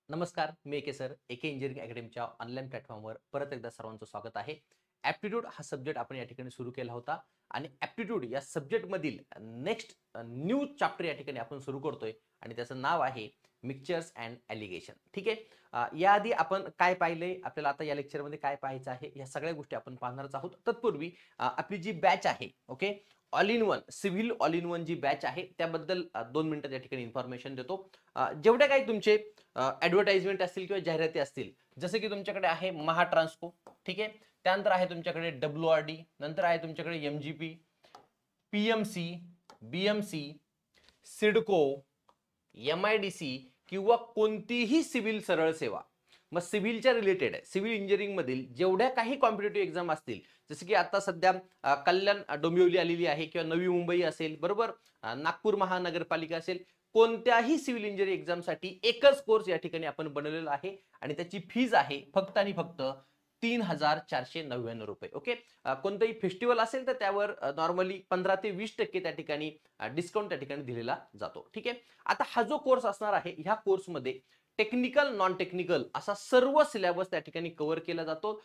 नमस्कार, मी एके सर. एके इंजिनिअरिंग अकॅडमीच्या ऑनलाईन प्लॅटफॉर्मवर परत एकदा सर्वांचं स्वागत आहे. ॲप्टिट्यूड हा सब्जेक्ट आपण या ठिकाणी सुरू केला होता आणि ॲप्टिट्यूड या सब्जेक्टमधील नेक्स्ट न्यू चॅप्टर या ठिकाणी आपण सुरू करतोय आणि त्याचं नाव आहे मिक्सचर्स अँड ॲलिगेशन. ठीक आहे. याआधी आपण काय पाहिलंय, आपल्याला आता या लेक्चरमध्ये काय पाहायचं आहे, या सगळ्या गोष्टी आपण पाहणारच आहोत. तत्पूर्वी आपली जी बॅच आहे, okay, all in one civil all in one जी बॅच आहे त्याबद्दल 2 मिनिटात या ठिकाणी इन्फॉर्मेशन देतो. जेवढे काही तुमचे ॲडव्हर्टाइजमेंट असतील किंवा जाहिराती असतील, जसे की तुमच्याकडे आहे महाट्रान्सको, ठीक आहे, त्यानंतर आहे तुमच्याकडे WRD, नंतर आहे तुमच्याकडे MGP, PMC, BMC, CIDCO, MIDC किंवा कोणतीही सिव्हिल सरळ सेवा. मग सिव्हिलच्या रिलेटेड आहे, सिव्हिल इंजिनिअरिंग मधील जेवढ्या काही कॉम्पिटेटिव्ह एक्झाम असतील, जसे की आता सध्या कल्याण डोंबिवली आलेली आहे किंवा नवी मुंबई असेल, बरोबर, नागपूर महानगरपालिका असेल, कोणत्याही सिव्हिल इंजिनिअरिंग एक्झामसाठी एकच कोर्स या ठिकाणी आपण बनवलेला आहे आणि त्याची फीज आहे फक्त आणि फक्त 3,499 रुपये. ओके. कोणतंही फेस्टिवल असेल तर त्यावर नॉर्मली 15 ते 20% त्या ठिकाणी डिस्काउंट त्या ठिकाणी दिलेला जातो. ठीक आहे. आता हा जो कोर्स असणार आहे, ह्या कोर्समध्ये टेक्निकल नॉन टेक्निकल असा सर्व सिलेबस त्या ठिकाणी कव्हर केला जातो.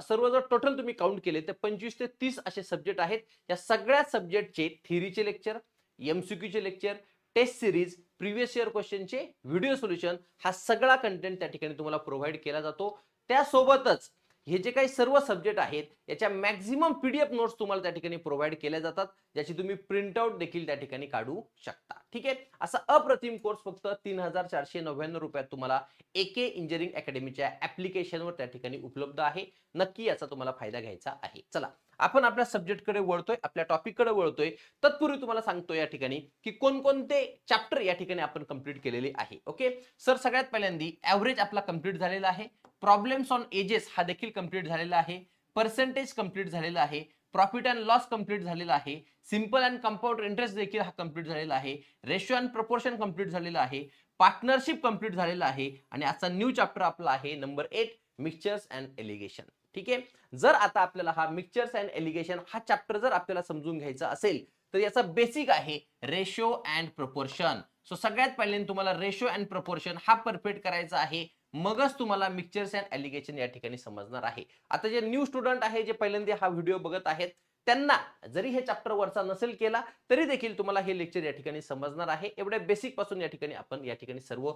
सर्व जर टोटल तुम्ही काउंट केले तर 25 ते 30 असे सब्जेक्ट आहेत. या सगळ्या सब्जेक्टचे थिअरीचे लेक्चर, MCQचे lecture, test series, previous year क्वेश्चनचे व्हिडिओ सोल्युशन, हा सगळा कंटेंट त्या ठिकाणी तुम्हाला प्रोव्हाइड केला जातो. त्यासोबतच हे जे काही सर्व सब्जेक्ट आहेत याच्या मॅक्झिमम PDF नोट्स तुम्हाला त्या ठिकाणी प्रोव्हाइड केल्या जातात, ज्याची तुम्ही प्रिंटआउट देखील त्या ठिकाणी काढू शकता. ठीक आहे. असा अप्रतिम कोर्स फक्त 3,499 रुपयात तुम्हाला एके इंजिनिअरिंग अकॅडमीच्या ऍप्लिकेशनवर त्या ठिकाणी उपलब्ध आहे. नक्की याचा तुम्हाला फायदा घ्यायचा आहे. चला, आपण आपल्या सब्जेक्टकडे वळतोय, आपल्या टॉपिककडे वळतोय. तत्पूर्वी तुम्हाला सांगतो या ठिकाणी की कोणकोणते चॅप्टर या ठिकाणी आपण कंप्लीट केलेले आहे. ओके सर, सगळ्यात पहिल्यांदा ॲव्हरेज आपला कंप्लीट झालेला आहे. प्रॉब्लेम्स ऑन एजेस हा देखील कंप्लीट झालेला आहे. पर्सेंटेज कंप्लीट झालेला आहे. प्रॉफिट अँड लॉस कंप्लीट झालेला आहे. सिंपल अँड कंपाऊंड इंटरेस्ट देखील हा कंप्लीट झालेला आहे. रेशो अँड प्रपोर्शन कंप्लीट झालेला आहे. पार्टनरशिप कंप्लीट झालेला आहे. आणि आजचा न्यू चॅप्टर आपला आहे नंबर 8, मिक्सचर्स अँड एलिगेशन. ठीक आहे. जर आता आपल्याला हा मिक्सचर्स अँड एलिगेशन हा चॅप्टर जर आपल्याला समजून घ्यायचा असेल तर याचा बेसिक आहे रेशो अँड प्रपोर्शन. सो सगळ्यात पहिल्यांदा तुम्हाला रेशो अँड प्रपोर्शन हा परफेक्ट करायचा आहे, मगच तुम्हाला मिक्सचर्स अँड एलिगेशन या ठिकाणी समजणार आहे. आता जे न्यू स्टुडंट आहे, जे पहिल्यांदा हा व्हिडिओ बघत आहेत, त्यांना जरी हे चॅप्टर वरचा नसेल केला तरी देखील तुम्हाला हे लेक्चर या ठिकाणी समजणार आहे. एवढ्या बेसिक पासून या ठिकाणी आपण या ठिकाणी सर्व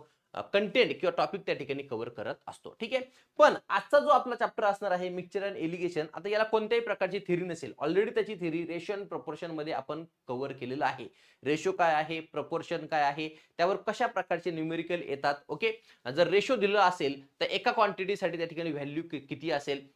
कंटेंट किंवा टॉपिक त्या ठिकाणी कव्हर करत असतो. ठीक आहे. पण आजचा जो आपला चॅप्टर असणार आहे मिक्सचर अँड एलिगेशन, आता याला कोणत्याही प्रकारची थिअरी नसेल. ऑलरेडी त्याची थिअरी रेशो अँड प्रपोर्शन मध्ये आपण कव्हर केलेलं आहे. रेशो काय आहे, प्रपोर्शन काय आहे, त्यावर कशा प्रकारचे न्यूमेरिकल येतात. ओके. जर रेशो दिला असेल तर एका क्वांटिटीसाठी त्या ठिकाणी व्हॅल्यू किती असेल,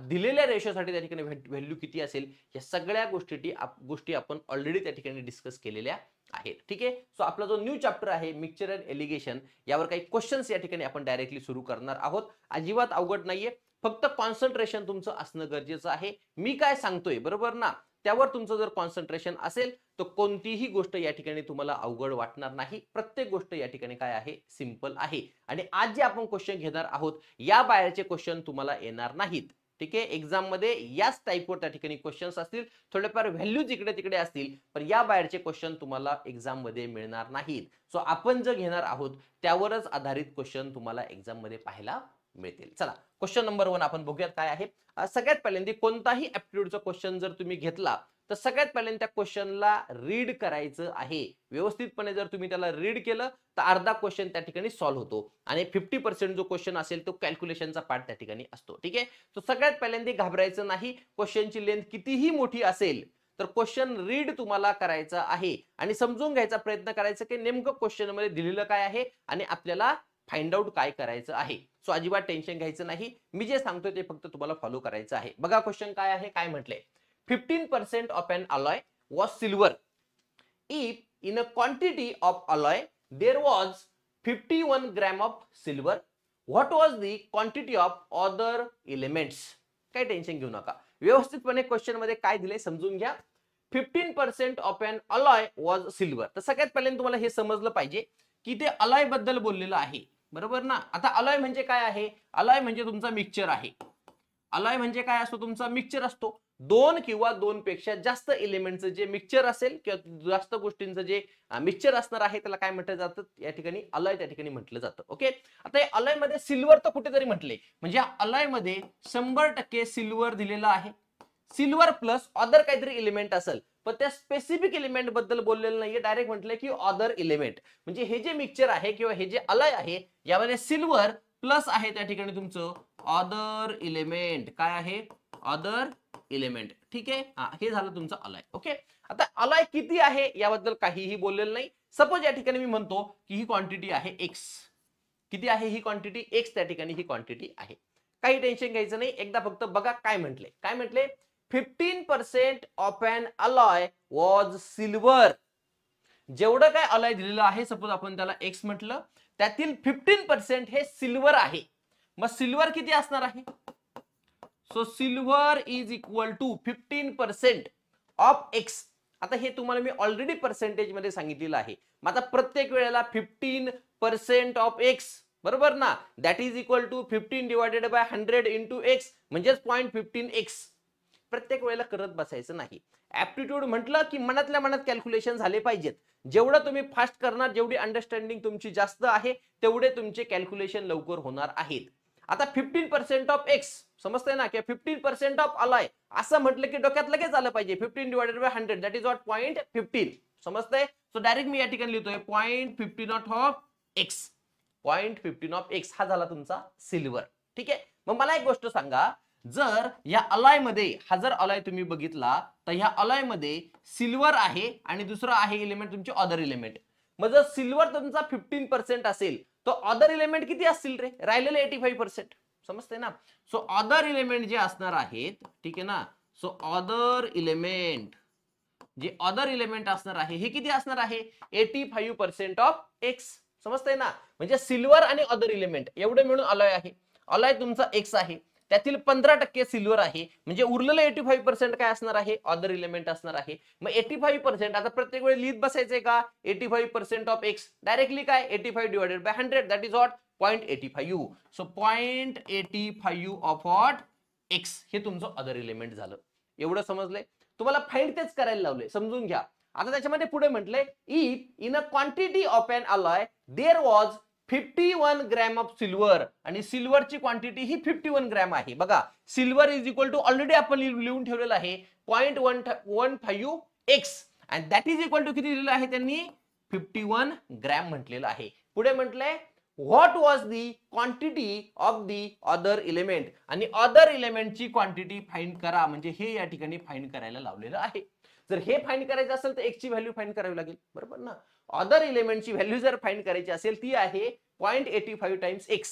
दिलेल्या रेशोसाठी त्या ठिकाणी व्हॅल्यू किती असेल, या सगळ्या गोष्टी आपण ऑलरेडी त्या ठिकाणी डिस्कस केलेल्या आहेत. ठीक आहे. सो आपला जो न्यू चॅप्टर आहे मिक्सचर अँड एलिगेशन, यावर काही क्वेश्चन्स या ठिकाणी आपण डायरेक्टली सुरू करणार आहोत. अजिबात अवघड नाहीये, फक्त कॉन्सन्ट्रेशन तुमचं असणं गरजेचं आहे. मी काय सांगतोय, बरोबर ना, त्यावर तुमचं जर कॉन्सन्ट्रेशन असेल तर कोणतीही गोष्ट या ठिकाणी तुम्हाला अवघड वाटणार नाही. प्रत्येक गोष्ट या ठिकाणी काय आहे, सिंपल आहे. आणि आज जे आपण क्वेश्चन घेणार आहोत या बाहेरचे क्वेश्चन तुम्हाला येणार नाहीत. ठीक आहे. एक्झाम मध्ये याच टाईपवर त्या ठिकाणी क्वेश्चन्स असतील, थोडेफार व्हॅल्यूज इकडे तिकडे असतील, पण या बाहेरचे क्वेश्चन तुम्हाला एक्झाम मध्ये मिळणार नाहीत. सो आपण जे घेणार आहोत त्यावरच आधारित क्वेश्चन तुम्हाला एक्झाम मध्ये पाहायला मिळतील. चला, क्वेश्चन नंबर 1 आपण बघूयात काय आहे. सगळ्यात पहिल्यांदा कोणताही ॲप्टिट्यूडचा क्वेश्चन जर तुम्ही घेतला तर सगळ्यात पहिल्यांदा त्या क्वेश्चनला रीड करायचं आहे. व्यवस्थितपणे जर तुम्ही त्याला रीड केलं तर अर्धा क्वेश्चन त्या ठिकाणी सॉल्व्ह होतो आणि 50% जो क्वेश्चन असेल तो कॅल्क्युलेशनचा पार्ट त्या ठिकाणी असतो. ठीक आहे. तो सगळ्यात पहिल्यांदा घाबरायचं नाही. क्वेश्चनची लेंथ कितीही मोठी असेल तर क्वेश्चन रीड तुम्हाला करायचा आहे आणि समजून घ्यायचा प्रयत्न करायचा की नेमकं क्वेश्चन मध्ये दिलेलं काय आहे आणि आपल्याला फाइंड आउट काय करायचं आहे. सो अजिबात टेन्शन घ्यायचं नाही. मी जे सांगतोय ते फक्त तुम्हाला फॉलो करायचं आहे. बघा क्वेश्चन काय आहे, काय म्हटलंय. 15% of an alloy was silver if in a quantity of alloy there was 51 gram of silver. What was the quantity of other elements? काय टेन्शन घेऊ नका, व्यवस्थितपणे क्वेश्चन मध्ये काय दिले समजून घ्या. 15% of an alloy was silver. तर सगळ्यात पहिल्यांदा तुम्हाला हे समजलं पाहिजे की ते अलॉय बद्दल बोललेलं आहे, बरोबर ना. आता अलॉय म्हणजे काय आहे, अलॉय म्हणजे तुमचा मिक्सचर आहे. अलॉय म्हणजे काय असतो, तुमचा मिक्सचर असतो. दोन किंवा दोन पेक्षा जास्त एलिमेंटचं जे मिक्सचर असेल किंवा जास्त गोष्टींचं जे मिक्सचर असणार आहे त्याला काय म्हटलं जातं, या ठिकाणी अलॉय त्या ठिकाणी म्हटलं जातं. ओके, आता या अलॉय मध्ये सिल्वर तर कुठेतरी म्हटले, म्हणजे अलॉय मध्ये 100% सिल्वर दिलेला आहे. सिल्वर प्लस अदर काहीतरी एलिमेंट असेल, पण त्या स्पेसिफिक एलिमेंट बद्दल बोललेलं नाहीये, डायरेक्ट म्हटलंय की अदर एलिमेंट. म्हणजे हे जे मिक्सचर आहे किंवा हे जे अलॉय आहे यामध्ये सिल्वर प्लस आहे त्या ठिकाणी तुमचं अदर एलिमेंट. काय आहे, अदर एलिमेंट. ठीक आहे, हे झालं तुमचं अलॉय. ओके, आता अलॉय किती आहे याबद्दल काहीही बोललेलं नाही. सपोज या ठिकाणी मी म्हणतो की ही क्वांटिटी आहे एक्स. किती आहे ही क्वांटिटी, एक्स त्या ठिकाणी ही क्वांटिटी आहे. काही टेन्शन घ्यायचं नाही, एकदा फक्त बघा काय म्हटले. काय म्हटले, 15% of an alloy was silver. जेवढं काय अलॉय दिलेलं आहे, सपोज आपण त्याला एक्स म्हटलं, त्यातील 15% हे सिल्वर आहे. मग सिल्वर किती असणार आहे, so silver is equal to 15% of x. आता हे तुम्हाला मी ऑलरेडी पर्सेंटेज मध्ये सांगितलेलं आहे. मग आता प्रत्येक वेळेला 15% ऑफ एक्स, बरोबर ना, that is equal to 15 divided by 100 into x, म्हणजेच 0.15 एक्स. प्रत्येक वेळेला करत बसायचं नाही. ऍप्टिट्यूड म्हटलं की मनातल्या मनात कॅल्क्युलेशन झाले पाहिजेत. जेवढं तुम्ही फास्ट करणार, जेवढी अंडरस्टँडिंग तुमची जास्त आहे, तेवढे तुमचे कॅल्क्युलेशन लवकर होणार आहेत. आता 15% ऑफ एक्स समजतंय ना, की 15% ऑफ अलॉय असं म्हटलं की डोक्यात लगेच आलं पाहिजे 15 divided by 100 that is what 0.15. समजतंय, सो डायरेक्ट मी या ठिकाणी लिहितोय 0.15 ऑफ एक्स. 0.15 ऑफ एक्स हा झाला तुमचा सिल्वर. ठीक आहे, मग मला एक गोष्ट सांगा, जर या अलॉय मध्ये हा जर अलॉय तुम्ही बघितला तर ह्या अलॉय मध्ये सिल्वर आहे आणि दुसरं आहे एलिमेंट तुमचे अदर एलिमेंट. मग जर सिल्वर तुमचा 15% असेल तर अदर एलिमेंट किती असतील रे, राहिलेले 85%. समजते ना, सो अदर एलिमेंट जे असणार आहेत, ठीक आहे ना, सो अदर एलिमेंट जे अदर एलिमेंट असणार आहे हे किती असणार आहे, 85% ऑफ एक्स. समजतंय ना, म्हणजे सिल्वर आणि अदर एलिमेंट एवढे मिळून अलॉय आहे. अलॉय तुमचा एक्स आहे, त्यातील 15% सिल्वर आहे, म्हणजे उरलेलं 85% काय असणार आहे, अदर एलिमेंट असणार आहे. मग 85% आता प्रत्येक वेळी लिहित बसायचंय का, 85% ऑफ एक्स, डायरेक्टली काय 85 divided by 100 that is what 0.85. So 0.85 of what x हे तुमचं अदर एलिमेंट झालं. एवढं समजलंय, तुम्हाला फाइंड तेच करायला लावले, समजून घ्या. आता त्याच्यामध्ये पुढे म्हटलंय, if in a quantity of an alloy there was 51 gram of silver, आणि सिल्वरची क्वांटिटी ही 51 ग्रॅम आहे. बघा, silver is equal to already आपण लिहून ठेवलेलं आहे 0.15 x, and that is equal to किती दिलेलं आहे त्यांनी, 51 ग्रॅम म्हटलेलं आहे. पुढे म्हटलंय what was the quantity of the other element, आणि अदर एलिमेंटची क्वांटिटी फाइंड करा, म्हणजे हे या ठिकाणी फाइंड करायला लावलेलं आहे. जर हे फाइंड करायचं असेल तर एक्स ची व्हॅल्यू फाइंड करावी लागेल, बरोबर ना. अदर एलिमेंटची व्हॅल्यू जर फाइंड करायची असेल ती आहे 0.85 टाइम्स एक्स.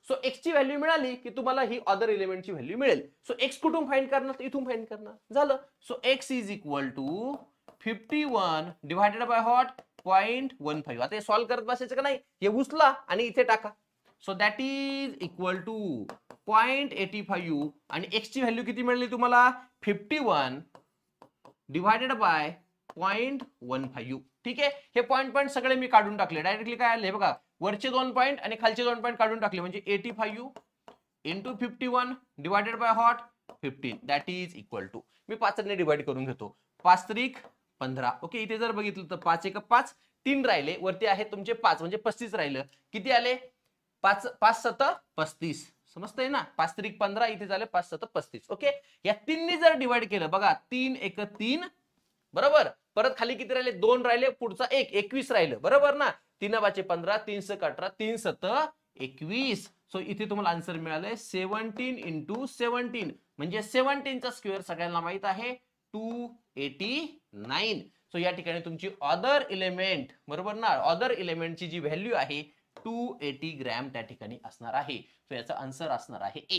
सो एक्स ची व्हॅल्यू मिळाली की तुम्हाला ही अदर एलिमेंटची व्हॅल्यू मिळेल. सो एक्स कुठून फाइंड करणार, इथून फाइंड करणार झालं. So x is equal to 51 divided by what 0.15. आता हे सॉल्व्ह करत बसायचं का नाही, हे उचला आणि इथे टाका. So that is equal to 0.85, आणि एक्स ची व्हॅल्यू किती मिळाली तुम्हाला, 51 डिवायडेड बाय 0.15. ठीक आहे, हे पॉइंट सगळे मी काढून टाकले. डायरेक्टली काय आले बघा, वरचे 2 पॉइंट आणि खालचे 2 पॉइंट काढून टाकले, म्हणजे 85 into 51 divided by what 15 that is equal to, मी 5 ने डिवाइड करून घेतो, 5 त्रिक 15. ओके, इथे जर बघितलं तर 5 एक 5, 3 राहिले, वरती आहेत तुमचे 5, म्हणजे 35 राहिलं. किती आले, 5 5 7 35. समजतंय ना, 5 त्रिक 15, इथे झाले 5 7 35. ओके, या 3 ने जर डिवाइड केलं, बघा 3 एक 3, बरोबर. परत खाली किती राहिले, 2 राहिले, पुढचा 1 21 राहिलं, बरोबर ना. 3 5 15, 3 6 18, 3 7 21. सो इथे तुम्हाला आन्सर मिळालंय 17 इंटू 17, म्हणजे 17 चा स्क्वेअर सगळ्यांना माहित आहे 289. सो या ठिकाणी तुमची अदर एलिमेंट, बरोबर ना, अदर एलिमेंटची जी व्हॅल्यू आहे 280 ग्रॅम त्या ठिकाणी असणार आहे. सो याचा आन्सर असणार आहे ए.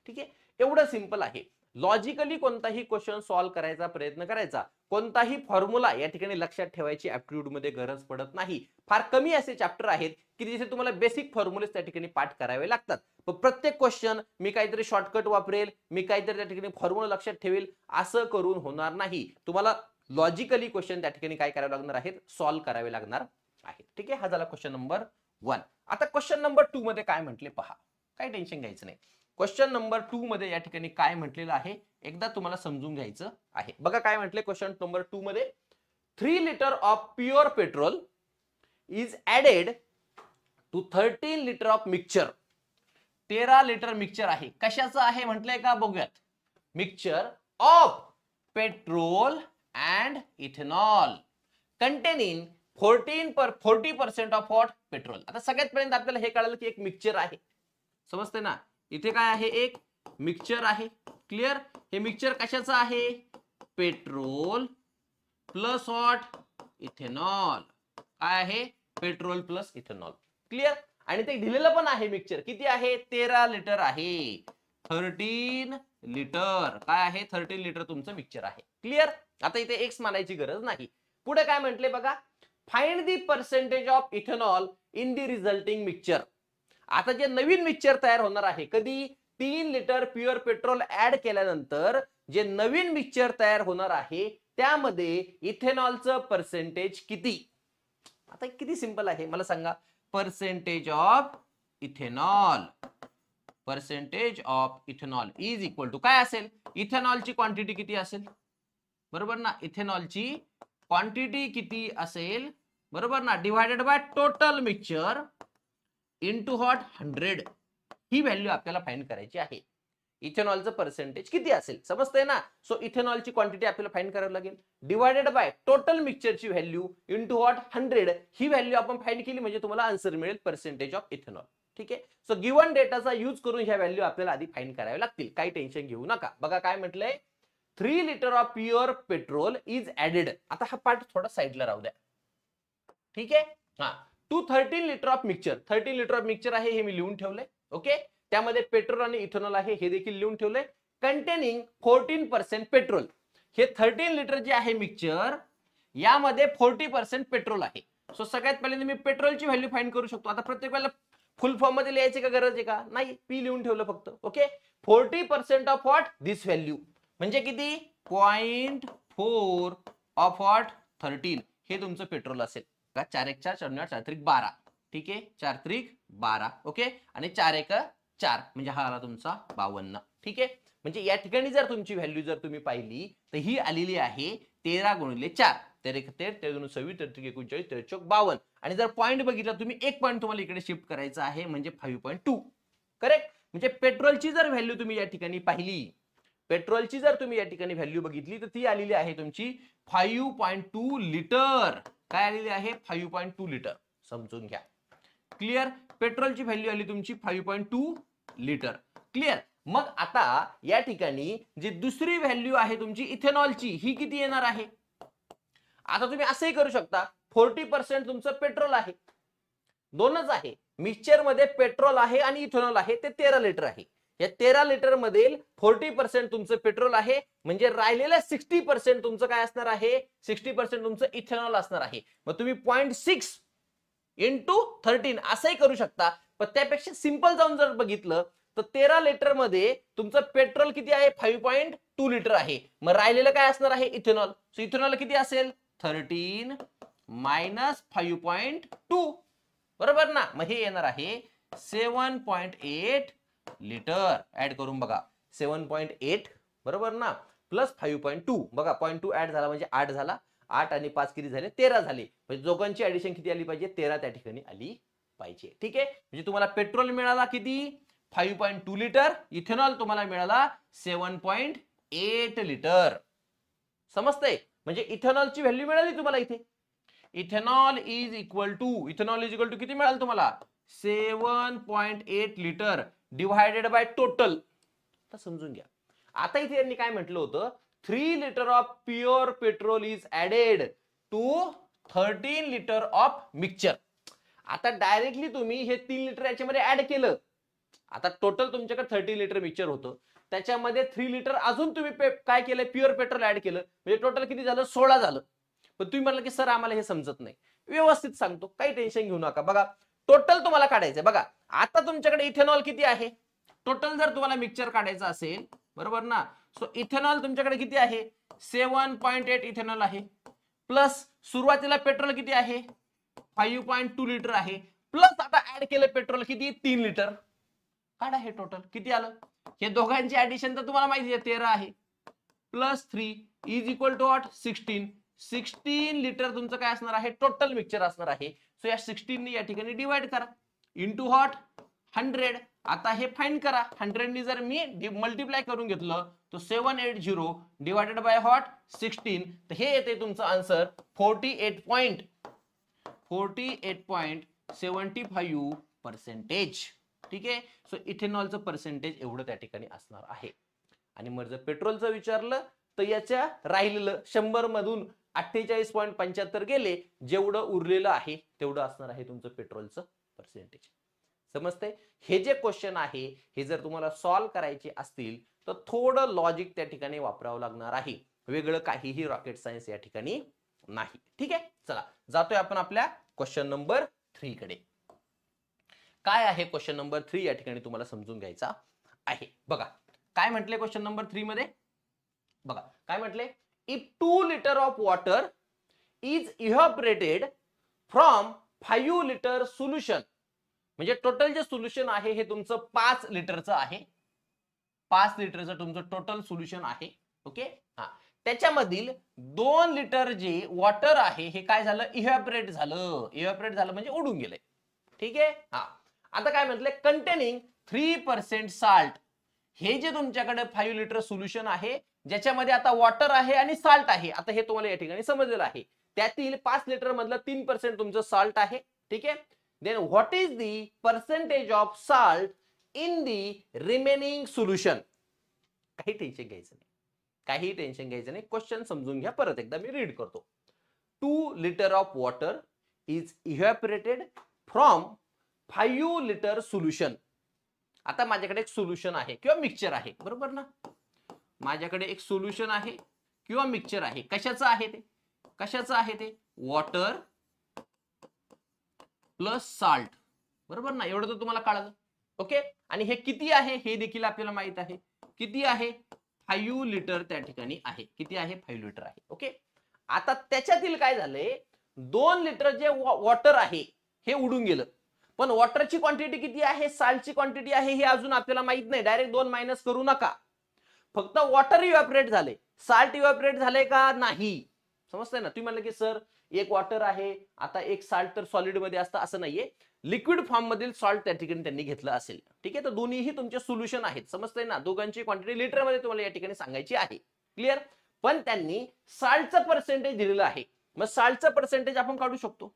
ठीक आहे, एवढं सिंपल आहे. लॉजिकली कोणताही क्वेश्चन सॉल्व्ह करायचा प्रयत्न करायचा, कोणताही फॉर्म्युला या ठिकाणी लक्षात ठेवायची ऍप्टिट्यूड मध्ये गरज पडत नाही. फार कमी असे चॅप्टर आहेत की जिथे तुम्हाला बेसिक फॉर्म्युलेस त्या ठिकाणी पाठ करावे लागतात. पण प्रत्येक क्वेश्चन मी काहीतरी शॉर्टकट वापरेल, मी काहीतरी त्या ठिकाणी फॉर्म्युला लक्षात ठेवेल, असं करून होणार नाही. तुम्हाला लॉजिकली क्वेश्चन त्या ठिकाणी काय करावे लागणार आहेत, सॉल्व्ह करावे लागणार आहेत. ठीक आहे, हा झाला क्वेश्चन नंबर 1. आता क्वेश्चन नंबर 2 मध्ये काय म्हटले पहा, काही टेन्शन घ्यायचं नाही. क्वेश्चन नंबर 2 मध्ये या ठिकाणी काय म्हटलेलं आहे एकदा तुम्हाला समजून घ्यायचं आहे. बघा काय म्हटले क्वेश्चन नंबर 2 मध्ये, 3 litre of pure petrol is added to 13 litre of mixture. 13 litre mixture आहे. कशाचं आहे म्हटलंय का बघूयात. Mixture of petrol and ethanol containing 40% of what petrol. आता सगळ्यात पर्यंत आपल्याला हे कळलं की एक मिक्सचर आहे, समजते ना. इथे काय आहे, एक मिक्सचर आहे. क्लिअर. हे मिक्सचर कशाचं आहे, पेट्रोल प्लस व्हॉट इथेनॉल. काय आहे, पेट्रोल प्लस इथेनॉल. क्लिअर. आणि ते दिलेलं पण आहे मिक्सचर किती आहे, 13 लिटर आहे. 13 लिटर काय आहे, 13 लिटर तुमचं मिक्सचर आहे. क्लिअर. आता इथे एक्स मानायची गरज नाही. पुढे काय म्हटले बघा, find the percentage of ethanol in the resulting mixture. आता जे नवीन मिक्सचर तयार होणार आहे, कधी 3 लिटर प्युअर पेट्रोल ऍड केल्यानंतर जे नवीन मिक्सचर तयार होणार आहे त्यामध्ये इथेनॉलचं पर्सेंटेज किती. आता किती सिंपल आहे मला सांगा. Percentage of ethanol, percentage of ethanol is equal to काय असेल, इथेनॉलची क्वांटिटी किती असेल, बरोबर ना. इथेनॉलची क्वांटिटी किती असेल, बरोबर ना, divided by total mixture into what 100. ही व्हॅल्यू आपल्याला फाइंड करायची आहे. इथेनॉलचं पर्सेंटेज किती असेल, समजतंय ना. सो इथेनॉलची क्वांटिटी आपल्याला फाइंड करावी लागेल, डिवायडेड बाय टोटल मिक्सचरची व्हॅल्यू इनटू व्हॉट 100. ही व्हॅल्यू आपण फाइंड केली म्हणजे तुम्हाला आन्सर मिळेल पर्सेंटेज ऑफ इथेनॉल. ठीक आहे. सो गिवन डेटाचा यूज करून ह्या व्हॅल्यू आपल्याला आधी फाइंड कराव्या लागतील. काही टेन्शन घेऊ नका. बघा काय म्हटलंय, 3 litre of pure petrol is added. आता हा पार्ट थोडा साइडला राहू द्या. ठीक आहे. हा, to 13 litre of mixture. 13 litre of mixture आहे हे मी लिहून ठेवलंय. ओके. त्यामध्ये पेट्रोल आणि इथेनॉल आहे हे देखील लिहून ठेवलंय. Containing 14% petrol. हे 13 लिटर जे आहे मिक्सचर यामध्ये 40% पेट्रोल आहे. सो सगळ्यात पहिले मी पेट्रोलची व्हॅल्यू फाइंड करू शकतो. आता प्रत्येक वेळेला फुल फॉर्म मध्ये लिहायची का गरज आहे का, नाही. पी लिहून ठेवलं फक्त. Okay. 40% of what this value म्हणजे किती, 0.4 ऑफ व्हॉट 13. हे तुमचं पेट्रोल असेल का. 4 1 4 4 4 3 12. ठीक आहे. 4 3 12. ओके. आणि 4 1 4 म्हणजे हा आला तुमचा 52. ठीक आहे. म्हणजे या ठिकाणी जर तुमची व्हॅल्यू जर तुम्ही पाहिली तर ही आलेली आहे 13 गुणिले 4. 13 13 13 26 13 39 13 52. आणि जर पॉईंट बघितला तुम्ही, एक पॉईंट तुम्हाला इकडे शिफ्ट करायचा आहे म्हणजे 5.2. करेक्ट. म्हणजे पेट्रोलची जर व्हॅल्यू तुम्ही या ठिकाणी पाहिली, पेट्रोलची जर तुम्ही या ठिकाणी व्हॅल्यू बघितली तर ती आलेली आहे तुमची 5.2 लिटर. काय आलेली आहे, 5.2 लिटर. समजून घ्या. क्लिअर. पेट्रोलची व्हॅल्यू आली तुमची 5.2 लिटर. क्लिअर. मग आता या ठिकाणी जी दुसरी व्हॅल्यू आहे तुमची इथेनॉलची, ही किती येणार आहे. आता तुम्ही असंही करू शकता, 40% तुमचं पेट्रोल आहे, दोनच आहे. मिक्सचर मध्ये पेट्रोल आहे आणि इथेनॉल आहे, ते 13 लिटर आहे. या 13 लिटर मधील 40% तुमचं पेट्रोल आहे, म्हणजे राहिलेलं 60% तुमचं काय असणार आहे, 60% तुमचं इथेनॉल असणार आहे. मग तुम्ही 0.6 इंटू 13 असंही करू शकता. पण त्यापेक्षा सिंपल जाऊन जर बघितलं तर 13 लिटर मध्ये तुमचं पेट्रोल किती आहे, 5.2 लिटर आहे. मग राहिलेलं काय असणार आहे, इथेनॉल. सो इथेनॉल किती असेल, 13 मायनस 5.2. बरोबर ना. मग हे येणार आहे 7.8 लिटर. ऍड करून बघा, 7.8 बरोबर ना, प्लस 5.2. बघा 0.2 ऍड झाला म्हणजे 8 झाला. 8 आणि 5 किती झाले, 13 झाले. म्हणजे दोघांची ऍडिशन किती आली पाहिजे, 13 त्या ठिकाणी आली पाहिजे. ठीक आहे. म्हणजे तुम्हाला पेट्रोल मिळाला किती, 5.2 लिटर. इथेनॉल तुम्हाला मिळाला 7.8 लिटर. समजतंय. म्हणजे इथेनॉलची व्हॅल्यू मिळाली तुम्हाला इथे. इथेनॉल इज इक्वल टू किती मिळालं तुम्हाला, 7.8 लिटर डिवायडेड बाय टोटल. आता समजून घ्या. आता इथे यांनी काय म्हटलं होतं, 3 litre of pure petrol is added to 13 litre of mixture. आता डायरेक्टली तुम्ही हे 3 लिटर याच्यामध्ये ऍड केलं. आता टोटल तुमच्याकडे 30 लिटर मिक्सचर होतं, त्याच्यामध्ये 3 लिटर अजून तुम्ही काय केलं, प्युअर पेट्रोल ऍड केलं, म्हणजे टोटल किती झालं, 16 झालं. पण तुम्ही म्हणलं की सर आम्हाला हे समजत नाही. व्यवस्थित सांगतो, काही टेन्शन घेऊ नका. बघा टोटल तुम्हाला काढायचंय. बघा आता तुमच्याकडे इथेनॉल किती आहे, टोटल जर तुम्हाला मिक्सचर काढायचं असेल, बरोबर ना. सो इथेनॉल तुमच्याकडे किती आहे, 7.8 इथेनॉल आहे. प्लस सुरुवातीला पेट्रोल किती आहे, 5.2 लिटर आहे. प्लस आता ऍड केलं पेट्रोल किती, 3 लिटर. काढा हे टोटल किती आलं. हे दोघांची ऍडिशन तर तुम्हाला माहिती आहे 13 आहे, plus 3 is equal to what 16 litre तुमचं काय असणार आहे, टोटल मिक्सचर असणार आहे. सो या 16 ने या ठिकाणी डिवाइड करा इंटू व्हॉट 100. आता हे फाइंड करा. 100 ने जर मी मल्टिप्लाय करून घेतलं तर 780 डिवाइडेड बाय व्हॉट 16, तर हे येते तुमचं आन्सर 48.75%. ठीक आहे. सो इथेनॉलचं पर्सेंटेज एवढं त्या ठिकाणी असणार आहे. आणि मग जर पेट्रोलचं विचारलं तर याच्या राहिलेलं 100 मधून 48.75 गेले, जेवढं उरलेलं आहे तेवढं असणार आहे तुमचं पेट्रोलचं पर्सेंटेज. समजतंय. हे जे क्वेश्चन आहे हे जर तुम्हाला सॉल्व्ह करायचे असतील तर थोडं लॉजिक त्या ठिकाणी वापरावं लागणार आहे. वेगळं काहीही रॉकेट सायन्स या ठिकाणी नाही. ठीक आहे. चला जातोय आपण आपल्या क्वेश्चन नंबर 3 कडे. काय आहे क्वेश्चन नंबर 3 या ठिकाणी तुम्हाला समजून घ्यायचा आहे. बघा काय म्हटले क्वेश्चन नंबर 3 मध्ये. बघा काय म्हटले, if 2 litre of water is evaporated from 5 litre solution, म्हणजे टोटल जे सोल्युशन आहे हे तुमचं 5 लिटरचं आहे. 5 लिटरचं तुमचं टोटल सोल्युशन आहे. ओके. हा, त्याच्यामधील 2 लिटर जे वॉटर आहे हे काय झालं, इव्हॅपोरेट झालं. इव्हॅपोरेट झालं म्हणजे उडून गेलंय. ठीक आहे. हा, आता काय म्हटलंय, कंटेनिंग 3% साल्ट. हे जे तुमच्याकडे 5 लिटर सोल्युशन आहे ज्याच्यामध्ये आता वॉटर आहे आणि साल्ट आहे, आता हे तुम्हाला या ठिकाणी समजलेलं आहे. त्यातील 5 लिटर मधलं 3% तुमचं साल्ट आहे. ठीक आहे. Then what is the percentage of salt in the remaining solution. काही टेन्शन घ्यायचं नाही, काही टेन्शन घ्यायचं नाही. क्वेश्चन समजून घ्या. परत एकदा मी रीड करतो. 2 litre of water is evaporated from 5 litre solution. आता माझ्याकडे एक सोल्युशन आहे किंवा मिक्सचर आहे, बरोबर ना. माझ्याकडे एक सोल्युशन आहे किंवा मिक्सचर आहे. कशाचं आहे ते, कशाचं आहे ते, वॉटर प्लस साल्ट, बरोबर ना. एवढं तर तुम्हाला कळलं. ओके. आणि हे किती आहे हे देखील आपल्याला माहित आहे. किती आहे, 5 लिटर त्या ठिकाणी आहे. किती आहे, 5 लिटर आहे. ओके. आता त्याच्यातील काय झालंय, 2 लिटर जे वॉटर आहे हे उडून गेलं, पण वॉटरची क्वांटिटी किती आहे, साल्टची क्वांटिटी आहे हे अजून आपल्याला माहित नाही. डायरेक्ट 2 मायनस करू नका. फक्त वॉटर इव्हॅपोरेट झाले, साल्ट इव्हॅपोरेट झाले का नाही. समजतंय ना. तुम्ही म्हणलं की सर एक वॉटर आहे, आता एक साल्ट तर सॉलिड मध्ये असतं, असं नाहीये. लिक्विड फॉर्म मधील सॉल्ट त्या ठिकाणी त्यांनी घेतलं असेल. ठीक आहे. तर दोन्हीही तुमचे सोल्युशन आहेत. समजतंय ना. दोघांची क्वांटिटी लिटर मध्ये तुम्हाला या ठिकाणी सांगायची आहे. क्लिअर. पण त्यांनी साल्टचं पर्सेंटेज दिलेलं आहे. मग साल्टचं पर्सेंटेज आपण काढू शकतो.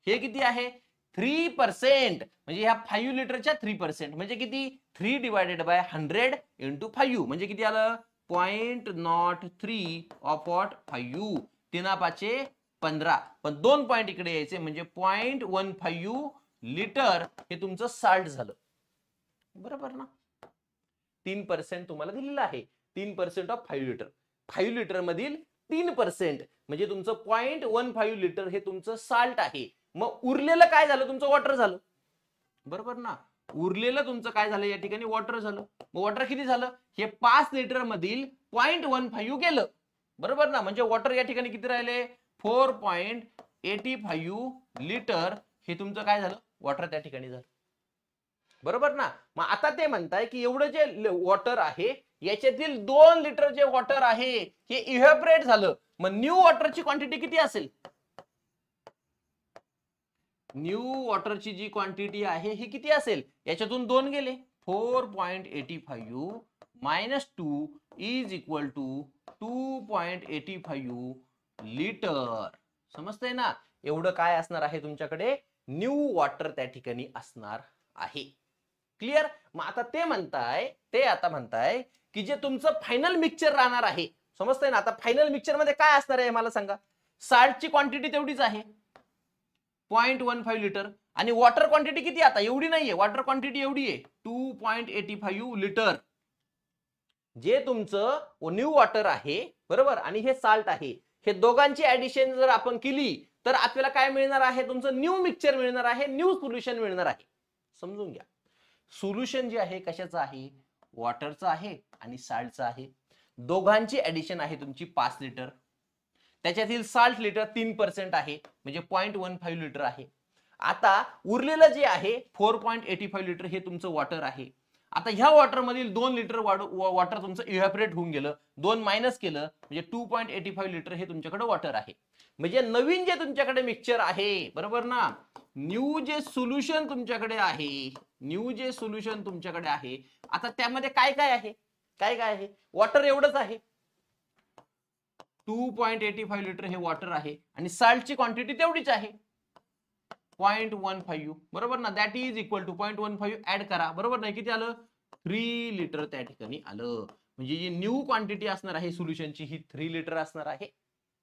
हे किती आहे, 3%. म्हणजे ह्या 5 लिटरच्या 3% म्हणजे किती, 3 डिवायडेड बाय 100 इंटू 5 म्हणजे किती आलं, 0.03 ऑफ वॉट 5. 3×5 15. पण 2 पॉइंट इकडे यायचे म्हणजे 0.15 लिटर हे तुमचं साल्ट झालं. बरोबर ना. 3% तुम्हाला दिलेलं आहे. 3% ऑफ 5 लिटर. 5 लिटर मधील 3% म्हणजे तुमचं 0.15 लिटर हे तुमचं साल्ट आहे. मग उरलेलं काय झालं, तुमचं वॉटर झालं. बरोबर ना. उरलेलं तुमचं काय झालं या ठिकाणी, वॉटर झालं. मग वॉटर किती झालं, हे 5 लिटर मधील 0.15 गेलं. बरोबर ना. म्हणजे वॉटर या ठिकाणी किती राहिले, 4.85 लिटर हे तुमचं काय झालं, वॉटर त्या ठिकाणी झालं. बरोबर ना. मग आता ते म्हणताय की एवढं जे वॉटर आहे याच्यातील 2 लिटर जे वॉटर आहे हे इव्हॅपोरेट झालं. मग न्यू वॉटरची क्वांटिटी किती असेल, न्यू वॉटरची जी क्वांटिटी आहे ही किती असेल, याच्यातून 2 गेले, 4.85 minus 2 is equal to 2.85 litre. समजतंय ना. एवढं काय असणार आहे तुमच्याकडे, न्यू वॉटर त्या ठिकाणी असणार आहे. क्लिअर. मग आता ते म्हणताय, ते आता म्हणताय की जे तुमचं फायनल मिक्सचर राहणार आहे. समजतंय ना. आता फायनल मिक्सचर मध्ये काय असणार आहे मला सांगा, साल्टची क्वांटिटी तेवढीच आहे 0.15 लिटर आणि वॉटर क्वांटिटी किती, आता एवढी नाहीये. वॉटर क्वांटिटी एवढी आहे 2.85 लिटर. जे तुमचं न्यू वॉटर आहे बरोबर आणि हे साल्ट आहे, हे दोघांची ऍडिशन जर आपण केली तर आपल्याला काय मिळणार आहे, तुमचं न्यू मिक्सचर मिळणार आहे, न्यू सोल्युशन मिळणार आहे. समजून घ्या. सोल्युशन जे आहे कशाचं आहे, वॉटरचं आहे आणि साल्टचं आहे. दोघांची ऍडिशन आहे तुमची 5 लिटर. त्याच्यातील साल्ट लिटर 3% आहे म्हणजे 0.15 लिटर आहे. आता उरलेलं जे आहे 4.85 लिटर हे तुमचं वॉटर आहे. आता ह्या वॉटर मधील 2 लिटर वॉटर तुमचं इव्हॅपोरेट होऊन गेलं, 2 मायनस केलं म्हणजे 2.85 लिटर हे तुमच्याकडे वॉटर आहे. म्हणजे नवीन जे तुमच्याकडे मिक्सचर आहे, बरोबर ना, न्यू जे सोल्युशन तुमच्याकडे आहे, न्यू जे सोल्युशन तुमच्याकडे आहे, आता त्यामध्ये काय काय आहे, काय काय आहे, वॉटर एवढंच आहे, 2.85 लिटर हे वॉटर आहे आणि साल्टची क्वांटिटी तेवढीच आहे 0.15, बरोबर ना, that is equal to 0.15 add करा, बरोबर नाही, किती आलं 3 लिटर त्या ठिकाणी आलं. म्हणजे जी न्यू क्वांटिटी असणार आहे सोल्युशनची ही 3 लिटर असणार आहे,